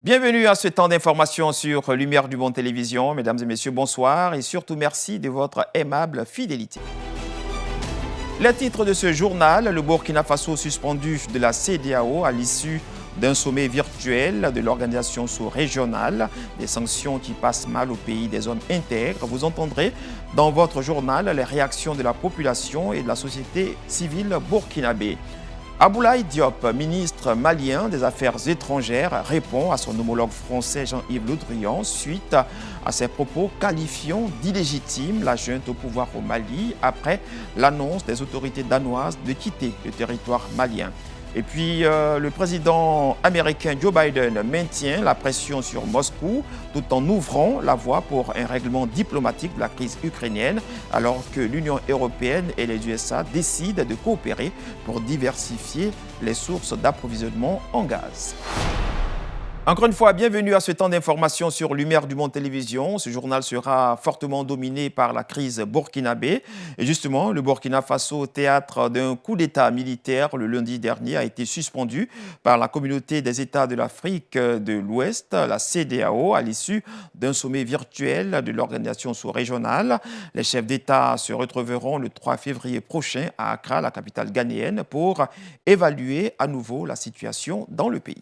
Bienvenue à ce temps d'information sur Lumière du Monde Télévision. Mesdames et messieurs, bonsoir et surtout merci de votre aimable fidélité. Les titres de ce journal, le Burkina Faso suspendu de la CEDEAO à l'issue d'un sommet virtuel de l'organisation sous-régionale, des sanctions qui passent mal au pays des hommes intègres. Vous entendrez dans votre journal les réactions de la population et de la société civile burkinabé. Aboulaye Diop, ministre malien des Affaires étrangères, répond à son homologue français Jean-Yves Le Drian suite à ses propos qualifiant d'illégitime la junte au pouvoir au Mali après l'annonce des autorités danoises de quitter le territoire malien. Et puis, le président américain Joe Biden maintient la pression sur Moscou tout en ouvrant la voie pour un règlement diplomatique de la crise ukrainienne alors que l'Union européenne et les USA décident de coopérer pour diversifier les sources d'approvisionnement en gaz. Encore une fois, bienvenue à ce temps d'information sur Lumière du Monde Télévision. Ce journal sera fortement dominé par la crise burkinabé. Et justement, le Burkina Faso, théâtre d'un coup d'État militaire le lundi dernier, a été suspendu par la communauté des États de l'Afrique de l'Ouest, la CEDEAO, à l'issue d'un sommet virtuel de l'organisation sous-régionale. Les chefs d'État se retrouveront le 3 février prochain à Accra, la capitale ghanéenne, pour évaluer à nouveau la situation dans le pays.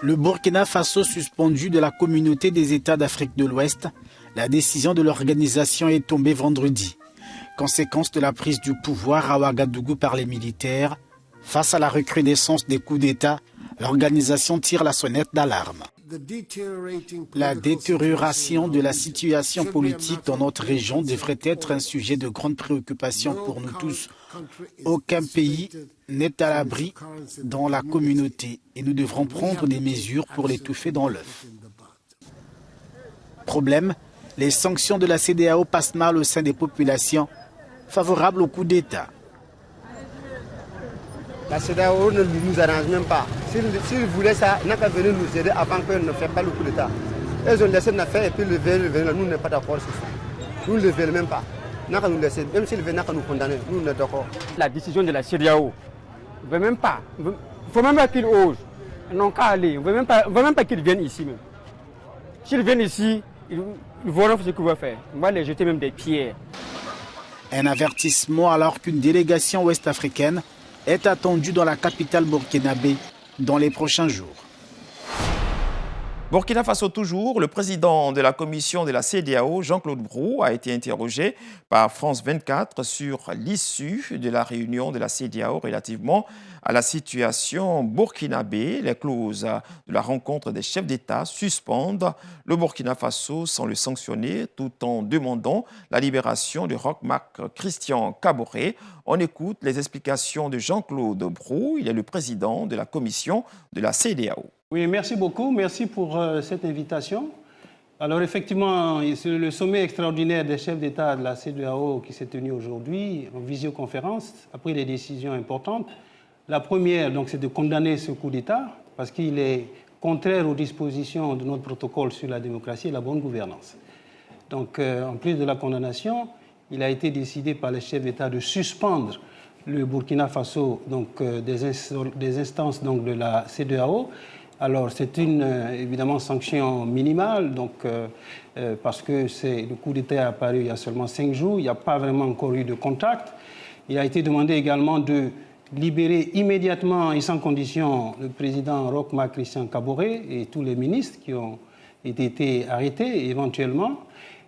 Le Burkina Faso suspendu de la communauté des États d'Afrique de l'Ouest, la décision de l'organisation est tombée vendredi. Conséquence de la prise du pouvoir à Ouagadougou par les militaires, face à la recrudescence des coups d'État, l'organisation tire la sonnette d'alarme. La détérioration de la situation politique dans notre région devrait être un sujet de grande préoccupation pour nous tous. Aucun pays n'est à l'abri dans la communauté et nous devrons prendre des mesures pour l'étouffer dans l'œuf. Problème, les sanctions de la CEDEAO passent mal au sein des populations favorables au coup d'État. La CEDEAO ne nous arrange même pas. S'ils voulaient ça, ils n'ont qu'à venir nous aider avant qu'on ne fasse pas le coup d'État. Ils ont laissé nous faire et puis le venir, nous n'est pas d'accord sur ça. Nous ne le veulent même pas. Nous laisser, même s'ils veulent nous condamner, nous n'est d'accord. La décision de la CEDEAO, on ne veut même pas. Il ne faut même pas qu'ils osent. Ils n'ont qu'à aller. On ne veut même pas qu'ils viennent ici même. S'ils viennent ici, ils verront ce qu'ils vont faire. On va les jeter même des pierres. Un avertissement alors qu'une délégation ouest-africaine est attendue dans la capitale burkinabé dans les prochains jours. Burkina Faso toujours, le président de la commission de la CEDEAO, Jean-Claude Brou, a été interrogé par France 24 sur l'issue de la réunion de la CEDEAO relativement à la situation burkinabé. Les clauses de la rencontre des chefs d'État suspendent le Burkina Faso sans le sanctionner tout en demandant la libération de Roch Marc Christian Kaboré. On écoute les explications de Jean-Claude Brou, il est le président de la commission de la CEDEAO. Oui, merci beaucoup. Merci pour cette invitation. Alors effectivement, c'est le sommet extraordinaire des chefs d'État de la CEDEAO qui s'est tenu aujourd'hui en visioconférence, a pris des décisions importantes. La première, donc, c'est de condamner ce coup d'État parce qu'il est contraire aux dispositions de notre protocole sur la démocratie et la bonne gouvernance. Donc, en plus de la condamnation, il a été décidé par les chefs d'État de suspendre le Burkina Faso donc, des instances donc, de la CEDEAO. Alors, c'est une, évidemment, sanction minimale, donc, parce que le coup d'État est apparu il y a seulement 5 jours, il n'y a pas vraiment encore eu de contact. Il a été demandé également de libérer immédiatement et sans condition le président Roch Marc Christian Kaboré et tous les ministres qui ont été arrêtés éventuellement.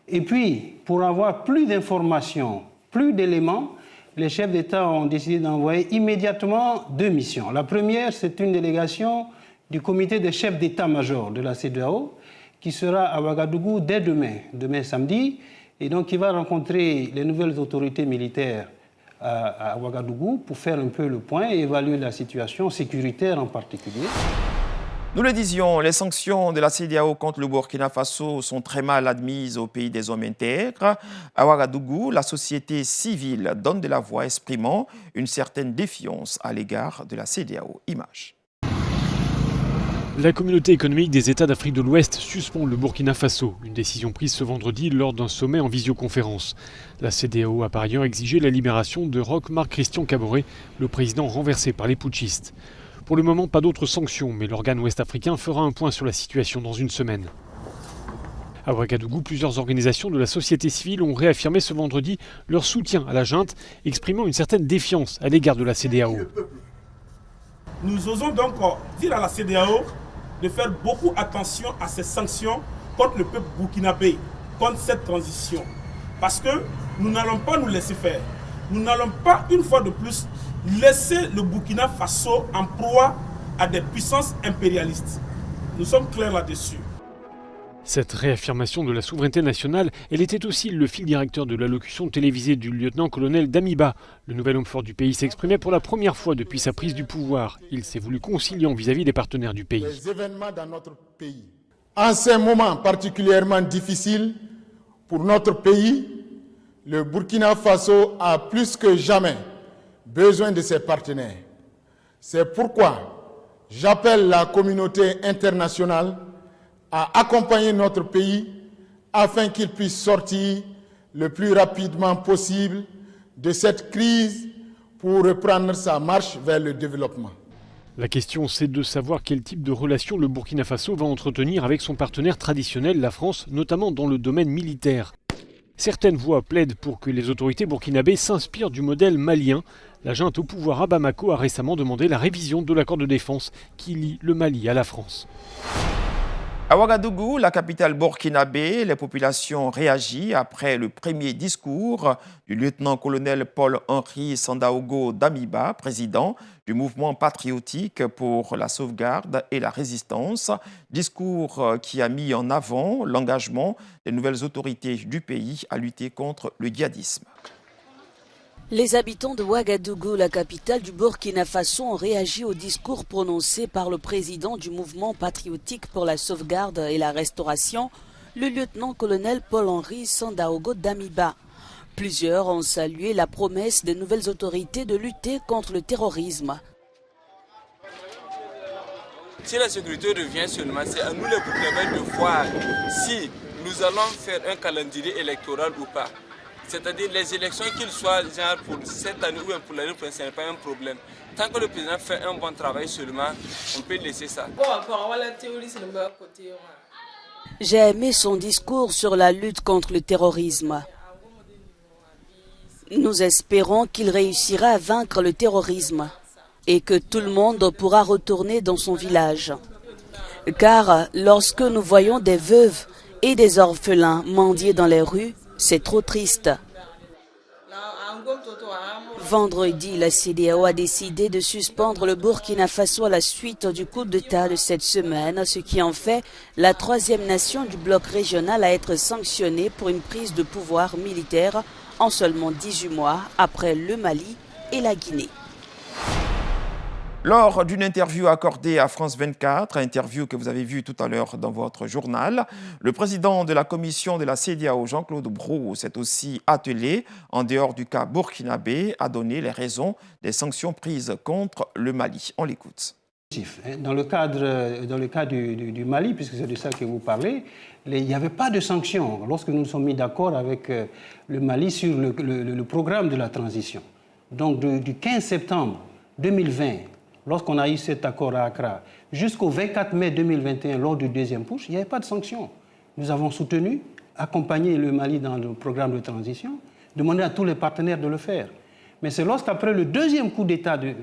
Et puis, pour avoir plus d'informations, plus d'éléments, les chefs d'État ont décidé d'envoyer immédiatement 2 missions. La première, c'est une délégation du comité des chefs d'état-major de la CEDEAO qui sera à Ouagadougou dès demain samedi, et donc qui va rencontrer les nouvelles autorités militaires à Ouagadougou pour faire un peu le point et évaluer la situation sécuritaire en particulier. Nous le disions, les sanctions de la CEDEAO contre le Burkina Faso sont très mal admises au pays des hommes intègres. À Ouagadougou, la société civile donne de la voix exprimant une certaine défiance à l'égard de la CEDEAO. Image. La communauté économique des États d'Afrique de l'Ouest suspend le Burkina Faso, une décision prise ce vendredi lors d'un sommet en visioconférence. La CEDEAO a par ailleurs exigé la libération de Roch Marc Christian Kaboré, le président renversé par les putschistes. Pour le moment, pas d'autres sanctions, mais l'organe ouest-africain fera un point sur la situation dans une semaine. À Ouagadougou, plusieurs organisations de la société civile ont réaffirmé ce vendredi leur soutien à la junte, exprimant une certaine défiance à l'égard de la CEDEAO. Nous osons donc dire à la CEDEAO de faire beaucoup attention à ces sanctions contre le peuple burkinabé, contre cette transition. Parce que nous n'allons pas nous laisser faire. Nous n'allons pas, une fois de plus, laisser le Burkina Faso en proie à des puissances impérialistes. Nous sommes clairs là-dessus. Cette réaffirmation de la souveraineté nationale, elle était aussi le fil directeur de l'allocution télévisée du lieutenant-colonel Damiba. Le nouvel homme fort du pays s'exprimait pour la première fois depuis sa prise du pouvoir. Il s'est voulu conciliant vis-à-vis des partenaires du pays. Les événements dans notre pays. En ces moments particulièrement difficiles pour notre pays, le Burkina Faso a plus que jamais besoin de ses partenaires. C'est pourquoi j'appelle la communauté internationale à accompagner notre pays afin qu'il puisse sortir le plus rapidement possible de cette crise pour reprendre sa marche vers le développement. La question, c'est de savoir quel type de relation le Burkina Faso va entretenir avec son partenaire traditionnel, la France, notamment dans le domaine militaire. Certaines voix plaident pour que les autorités burkinabées s'inspirent du modèle malien. La junte au pouvoir à Bamako a récemment demandé la révision de l'accord de défense qui lie le Mali à la France. À Ouagadougou, la capitale burkinabé, les populations réagissent après le premier discours du lieutenant-colonel Paul-Henri Sandaogo Damiba, président du mouvement patriotique pour la sauvegarde et la résistance. Discours qui a mis en avant l'engagement des nouvelles autorités du pays à lutter contre le djihadisme. Les habitants de Ouagadougou, la capitale du Burkina Faso, ont réagi au discours prononcé par le président du mouvement patriotique pour la sauvegarde et la restauration, le lieutenant-colonel Paul-Henri Sandaogo Damiba. Plusieurs ont salué la promesse des nouvelles autorités de lutter contre le terrorisme. Si la sécurité revient seulement, c'est à nous les Burkinabés de voir si nous allons faire un calendrier électoral ou pas. C'est-à-dire les élections, qu'ils soient genre pour cette année ou pour l'année prochaine, ce n'est pas un problème. Tant que le président fait un bon travail seulement, on peut laisser ça. J'ai aimé son discours sur la lutte contre le terrorisme. Nous espérons qu'il réussira à vaincre le terrorisme et que tout le monde pourra retourner dans son village. Car lorsque nous voyons des veuves et des orphelins mendier dans les rues, c'est trop triste. Vendredi, la CEDEAO a décidé de suspendre le Burkina Faso à la suite du coup d'État de cette semaine, ce qui en fait la troisième nation du bloc régional à être sanctionnée pour une prise de pouvoir militaire en seulement 18 mois après le Mali et la Guinée. Lors d'une interview accordée à France 24, interview que vous avez vue tout à l'heure dans votre journal, le président de la commission de la CEDEAO, Jean-Claude Brou, s'est aussi attelé, en dehors du cas burkinabé, à donner les raisons des sanctions prises contre le Mali. On l'écoute. Dans le cas du Mali, puisque c'est de ça que vous parlez, il n'y avait pas de sanctions lorsque nous nous sommes mis d'accord avec le Mali sur le programme de la transition. Donc du 15 septembre 2020, lorsqu'on a eu cet accord à Accra, jusqu'au 24 mai 2021, lors du deuxième push, il n'y avait pas de sanctions. Nous avons soutenu, accompagné le Mali dans le programme de transition, demandé à tous les partenaires de le faire. Mais c'est lorsqu'après le deuxième coup d'État du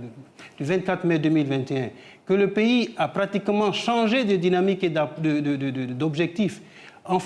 24 mai 2021 que le pays a pratiquement changé de dynamique et d'objectif en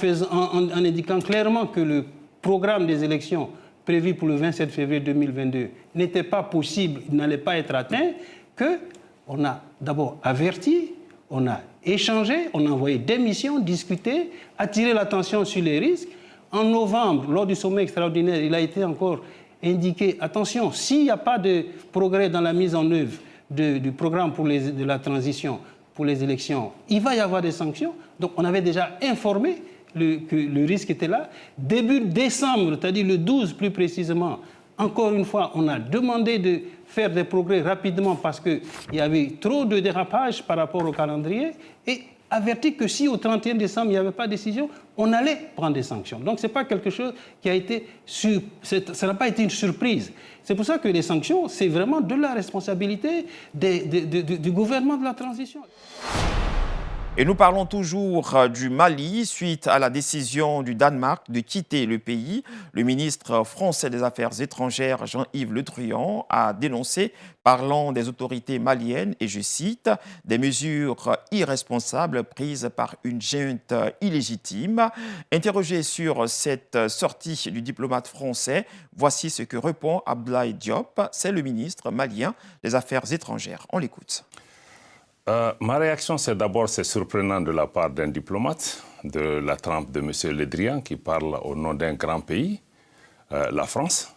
indiquant clairement que le programme des élections prévu pour le 27 février 2022 n'était pas possible, il n'allait pas être atteint, qu'on a d'abord averti, on a échangé, on a envoyé des missions, discuté, attiré l'attention sur les risques. En novembre, lors du sommet extraordinaire, il a été encore indiqué, attention, s'il n'y a pas de progrès dans la mise en œuvre du programme de la transition pour les élections, il va y avoir des sanctions. Donc on avait déjà informé que le risque était là. Début décembre, c'est-à-dire le 12 plus précisément, Encore une fois, on a demandé de faire des progrès rapidement parce qu'il y avait trop de dérapages par rapport au calendrier et averti que si au 31 décembre il n'y avait pas de décision, on allait prendre des sanctions. Donc ce n'est pas quelque chose qui a été... ça n'a pas été une surprise. C'est pour ça que les sanctions, c'est vraiment de la responsabilité du gouvernement de la transition. Et nous parlons toujours du Mali. Suite à la décision du Danemark de quitter le pays, le ministre français des Affaires étrangères, Jean-Yves Le Drian, a dénoncé, parlant des autorités maliennes, et je cite, « des mesures irresponsables prises par une junte illégitime ». Interrogé sur cette sortie du diplomate français, voici ce que répond Abdoulaye Diop, c'est le ministre malien des Affaires étrangères. On l'écoute. Ma réaction, c'est d'abord, c'est surprenant de la part d'un diplomate de la trempe de M. Le Drian qui parle au nom d'un grand pays, la France.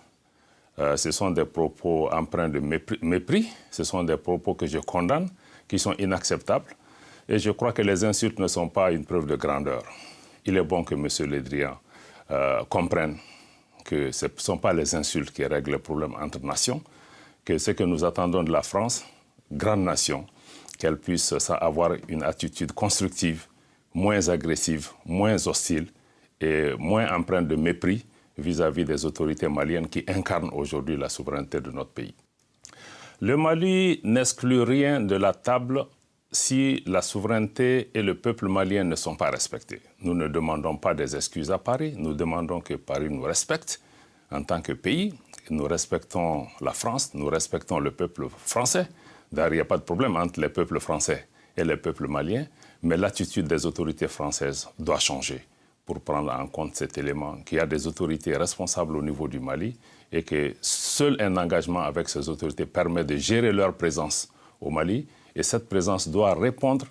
Ce sont des propos empreints de mépris, ce sont des propos que je condamne, qui sont inacceptables. Et je crois que les insultes ne sont pas une preuve de grandeur. Il est bon que M. Le Drian comprenne que ce ne sont pas les insultes qui règlent le problème entre nations, que ce que nous attendons de la France, grande nation, qu'elle puisse avoir une attitude constructive, moins agressive, moins hostile et moins empreinte de mépris vis-à-vis des autorités maliennes qui incarnent aujourd'hui la souveraineté de notre pays. Le Mali n'exclut rien de la table si la souveraineté et le peuple malien ne sont pas respectés. Nous ne demandons pas des excuses à Paris, nous demandons que Paris nous respecte en tant que pays. Nous respectons la France, nous respectons le peuple français. D'ailleurs, il n'y a pas de problème entre les peuples français et les peuples maliens, mais l'attitude des autorités françaises doit changer pour prendre en compte cet élément, qu'il y a des autorités responsables au niveau du Mali et que seul un engagement avec ces autorités permet de gérer leur présence au Mali. Et cette présence doit répondre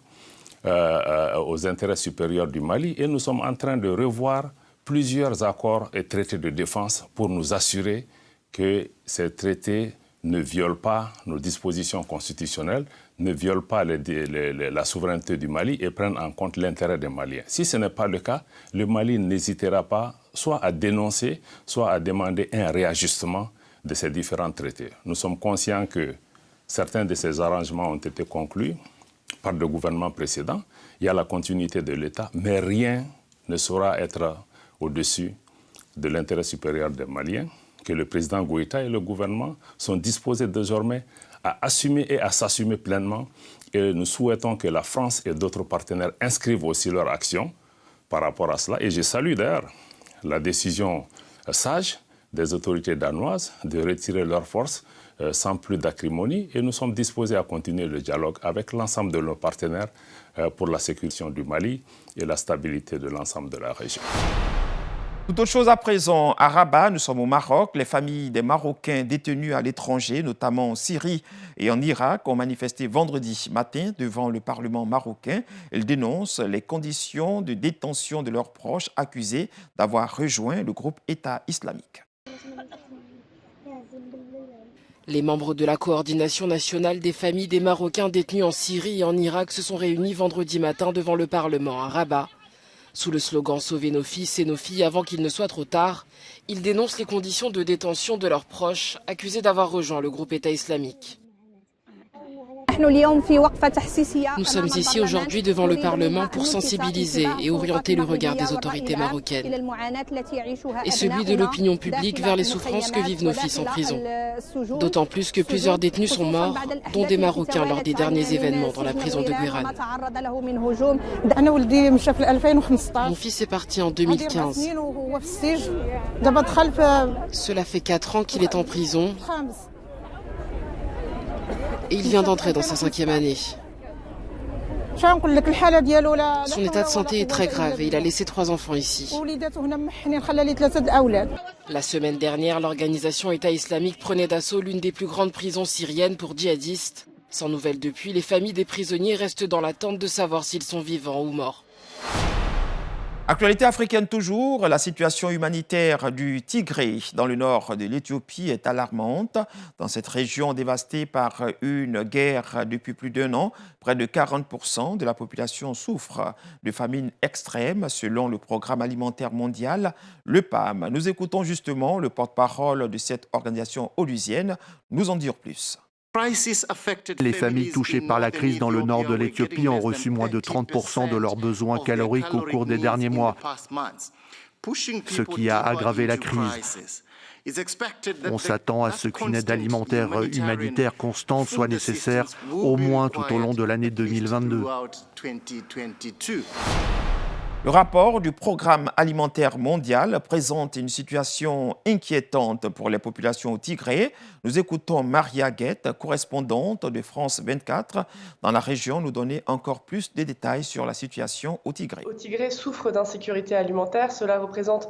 aux intérêts supérieurs du Mali. Et nous sommes en train de revoir plusieurs accords et traités de défense pour nous assurer que ces traités ne violent pas nos dispositions constitutionnelles, ne violent pas la souveraineté du Mali et prennent en compte l'intérêt des Maliens. Si ce n'est pas le cas, le Mali n'hésitera pas soit à dénoncer, soit à demander un réajustement de ces différents traités. Nous sommes conscients que certains de ces arrangements ont été conclus par le gouvernement précédent. Il y a la continuité de l'État, mais rien ne saura être au-dessus de l'intérêt supérieur des Maliens, que le président Goïta et le gouvernement sont disposés désormais à assumer et à s'assumer pleinement. Et nous souhaitons que la France et d'autres partenaires inscrivent aussi leur action par rapport à cela. Et je salue d'ailleurs la décision sage des autorités danoises de retirer leurs forces sans plus d'acrimonie. Et nous sommes disposés à continuer le dialogue avec l'ensemble de nos partenaires pour la sécurité du Mali et la stabilité de l'ensemble de la région. Tout autre chose à présent, à Rabat, nous sommes au Maroc. Les familles des Marocains détenus à l'étranger, notamment en Syrie et en Irak, ont manifesté vendredi matin devant le Parlement marocain. Elles dénoncent les conditions de détention de leurs proches accusés d'avoir rejoint le groupe État islamique. Les membres de la coordination nationale des familles des Marocains détenus en Syrie et en Irak se sont réunis vendredi matin devant le Parlement à Rabat. Sous le slogan « Sauvez nos fils et nos filles avant qu'il ne soit trop tard », ils dénoncent les conditions de détention de leurs proches accusés d'avoir rejoint le groupe État islamique. Nous sommes ici aujourd'hui devant le Parlement pour sensibiliser et orienter le regard des autorités marocaines et celui de l'opinion publique vers les souffrances que vivent nos fils en prison. D'autant plus que plusieurs détenus sont morts, dont des Marocains lors des derniers événements dans la prison de Guérane. Mon fils est parti en 2015. Cela fait 4 ans qu'il est en prison. Et il vient d'entrer dans sa 5e année. Son état de santé est très grave et il a laissé 3 enfants ici. La semaine dernière, l'organisation État islamique prenait d'assaut l'une des plus grandes prisons syriennes pour djihadistes. Sans nouvelles depuis, les familles des prisonniers restent dans l'attente de savoir s'ils sont vivants ou morts. Actualité africaine toujours, la situation humanitaire du Tigré dans le nord de l'Éthiopie est alarmante. Dans cette région dévastée par une guerre depuis plus d'1 an, près de 40% de la population souffre de famine extrême selon le Programme alimentaire mondial, le PAM. Nous écoutons justement le porte-parole de cette organisation onusienne nous en dire plus. Les familles touchées par la crise dans le nord de l'Éthiopie ont reçu moins de 30% de leurs besoins caloriques au cours des derniers mois, ce qui a aggravé la crise. On s'attend à ce qu'une aide alimentaire humanitaire constante soit nécessaire, au moins tout au long de l'année 2022. Le rapport du Programme alimentaire mondial présente une situation inquiétante pour les populations au Tigré. Nous écoutons Maria Guette, correspondante de France 24 dans la région, nous donner encore plus de détails sur la situation au Tigré. Au Tigré souffre d'insécurité alimentaire. Cela représente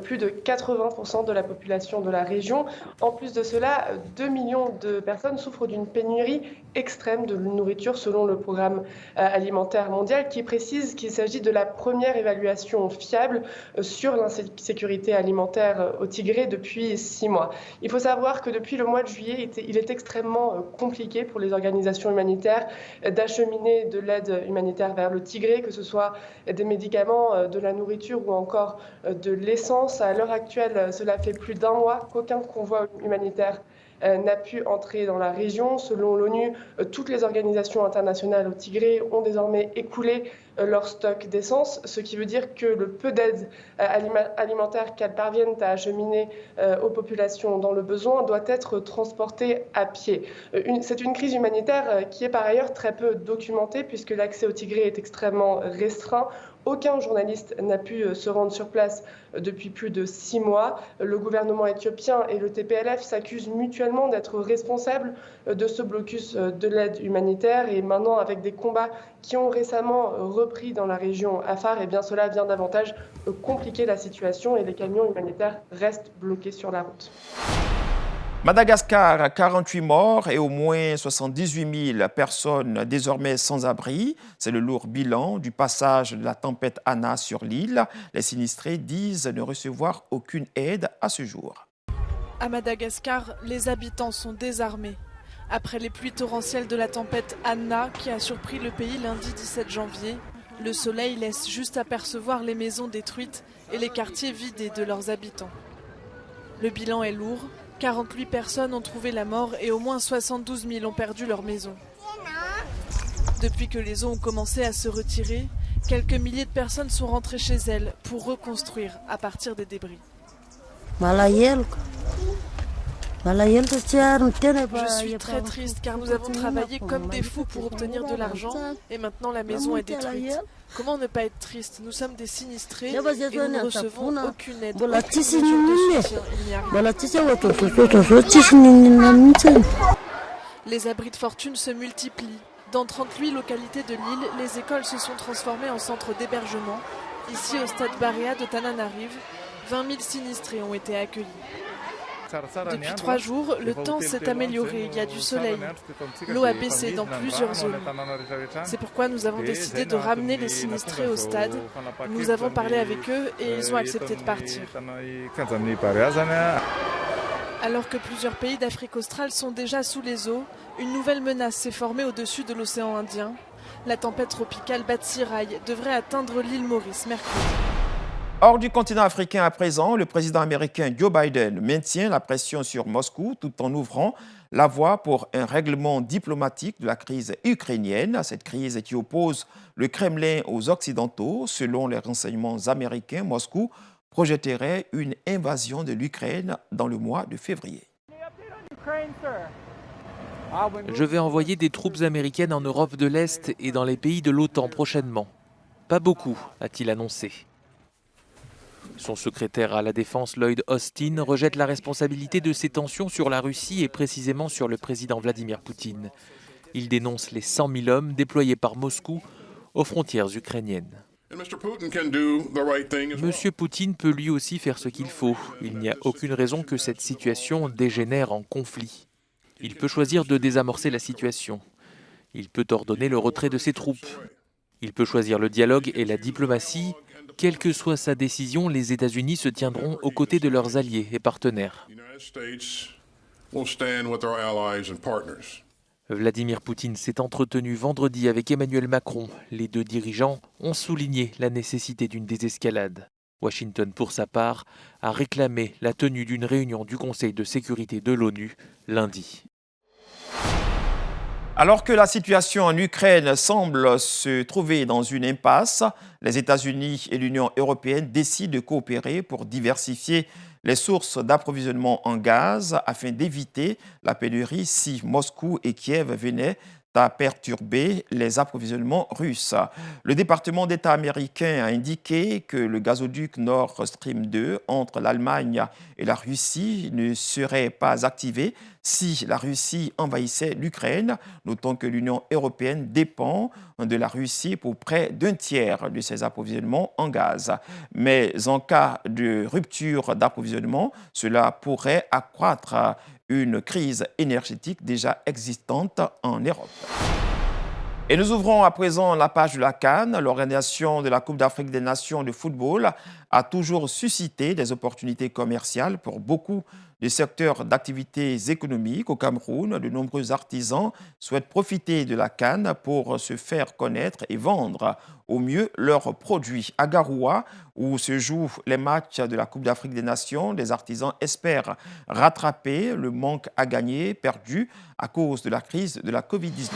plus de 80% de la population de la région. En plus de cela, 2 millions de personnes souffrent d'une pénurie extrême de nourriture selon le Programme alimentaire mondial qui précise qu'il s'agit de la première évaluation fiable sur l'insécurité alimentaire au Tigré depuis 6 mois. Il faut savoir que depuis le mois de juillet, il est extrêmement compliqué pour les organisations humanitaires d'acheminer de l'aide humanitaire vers le Tigré, que ce soit des médicaments, de la nourriture ou encore de l'essence. À l'heure actuelle, cela fait plus d'1 mois qu'aucun convoi humanitaire n'a pu entrer dans la région. Selon l'ONU, toutes les organisations internationales au Tigré ont désormais écoulé leur stock d'essence, ce qui veut dire que le peu d'aide alimentaire qu'elles parviennent à acheminer aux populations dans le besoin doit être transporté à pied. C'est une crise humanitaire qui est par ailleurs très peu documentée puisque l'accès au Tigré est extrêmement restreint. Aucun journaliste n'a pu se rendre sur place depuis plus de 6 mois. Le gouvernement éthiopien et le TPLF s'accusent mutuellement d'être responsables de ce blocus de l'aide humanitaire. Et maintenant, avec des combats qui ont récemment repris dans la région Afar, eh bien cela vient davantage compliquer la situation et les camions humanitaires restent bloqués sur la route. Madagascar, 48 morts et au moins 78 000 personnes désormais sans abri. C'est le lourd bilan du passage de la tempête Anna sur l'île. Les sinistrés disent ne recevoir aucune aide à ce jour. À Madagascar, les habitants sont désarmés. Après les pluies torrentielles de la tempête Anna qui a surpris le pays lundi 17 janvier, le soleil laisse juste apercevoir les maisons détruites et les quartiers vidés de leurs habitants. Le bilan est lourd. 48 personnes ont trouvé la mort et au moins 72 000 ont perdu leur maison. Depuis que les eaux ont commencé à se retirer, quelques milliers de personnes sont rentrées chez elles pour reconstruire à partir des débris. Je suis très triste car nous avons travaillé comme des fous pour obtenir de l'argent et maintenant la maison est détruite. Comment ne pas être triste? Nous sommes des sinistrés et nous ne recevons aucune aide. Les abris de fortune se multiplient. Dans 38 localités de l'île, les écoles se sont transformées en centres d'hébergement. Ici, au stade Barea de Tananarive, 20 000 sinistrés ont été accueillis. Depuis 3 jours, le temps s'est amélioré, il y a du soleil. L'eau a baissé dans plusieurs zones. C'est pourquoi nous avons décidé de ramener les sinistrés au stade. Nous avons parlé avec eux et ils ont accepté de partir. Alors que plusieurs pays d'Afrique australe sont déjà sous les eaux, une nouvelle menace s'est formée au-dessus de l'océan Indien. La tempête tropicale Batsirai devrait atteindre l'île Maurice mercredi. Hors du continent africain à présent, le président américain Joe Biden maintient la pression sur Moscou tout en ouvrant la voie pour un règlement diplomatique de la crise ukrainienne. Cette crise qui oppose le Kremlin aux Occidentaux. Selon les renseignements américains, Moscou projetterait une invasion de l'Ukraine dans le mois de février. Je vais envoyer des troupes américaines en Europe de l'Est et dans les pays de l'OTAN prochainement. Pas beaucoup, a-t-il annoncé. Son secrétaire à la Défense, Lloyd Austin, rejette la responsabilité de ces tensions sur la Russie et précisément sur le président Vladimir Poutine. Il dénonce les 100 000 hommes déployés par Moscou aux frontières ukrainiennes. Monsieur Poutine peut lui aussi faire ce qu'il faut. Il n'y a aucune raison que cette situation dégénère en conflit. Il peut choisir de désamorcer la situation. Il peut ordonner le retrait de ses troupes. Il peut choisir le dialogue et la diplomatie, Quelle que soit sa décision, les États-Unis se tiendront aux côtés de leurs alliés et partenaires. Vladimir Poutine s'est entretenu vendredi avec Emmanuel Macron. Les deux dirigeants ont souligné la nécessité d'une désescalade. Washington, pour sa part, a réclamé la tenue d'une réunion du Conseil de sécurité de l'ONU lundi. Alors que la situation en Ukraine semble se trouver dans une impasse, les États-Unis et l'Union européenne décident de coopérer pour diversifier les sources d'approvisionnement en gaz afin d'éviter la pénurie si Moscou et Kiev venaient à perturber les approvisionnements russes. Le département d'État américain a indiqué que le gazoduc Nord Stream 2 entre l'Allemagne et la Russie ne serait pas activé si la Russie envahissait l'Ukraine, notant que l'Union européenne dépend de la Russie pour près d'un tiers de ses approvisionnements en gaz. Mais en cas de rupture d'approvisionnement, cela pourrait accroître une crise énergétique déjà existante en Europe. Et nous ouvrons à présent la page de la CAN. L'organisation de la Coupe d'Afrique des Nations de football a toujours suscité des opportunités commerciales pour beaucoup de secteurs d'activités économiques. Au Cameroun, de nombreux artisans souhaitent profiter de la CAN pour se faire connaître et vendre au mieux leurs produits. À Garoua, où se jouent les matchs de la Coupe d'Afrique des Nations, les artisans espèrent rattraper le manque à gagner perdu à cause de la crise de la Covid-19.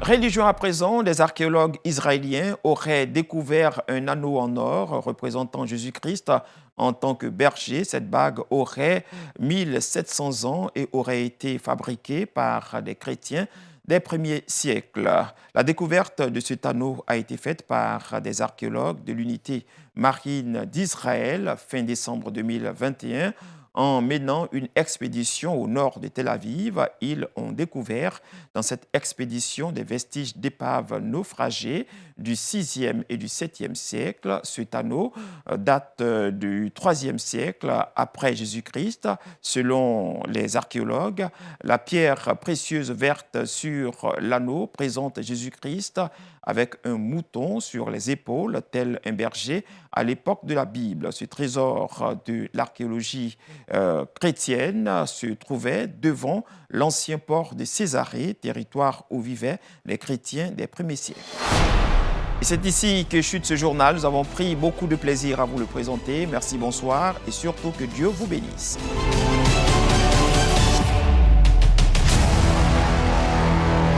Religion à présent, les archéologues israéliens auraient découvert un anneau en or représentant Jésus-Christ en tant que berger. Cette bague aurait 1700 ans et aurait été fabriquée par des chrétiens des premiers siècles. La découverte de cet anneau a été faite par des archéologues de l'unité marine d'Israël fin décembre 2021. En menant une expédition au nord de Tel Aviv, ils ont découvert dans cette expédition des vestiges d'épaves naufragées du 6e et du 7e siècle. Cet anneau date du 3e siècle après Jésus-Christ. Selon les archéologues, la pierre précieuse verte sur l'anneau présente Jésus-Christ avec un mouton sur les épaules, tel un berger à l'époque de la Bible. Ce trésor de l'archéologie chrétienne se trouvait devant l'ancien port de Césarée, territoire où vivaient les chrétiens des premiers siècles. Et c'est ici que chute ce journal. Nous avons pris beaucoup de plaisir à vous le présenter. Merci, bonsoir et surtout que Dieu vous bénisse.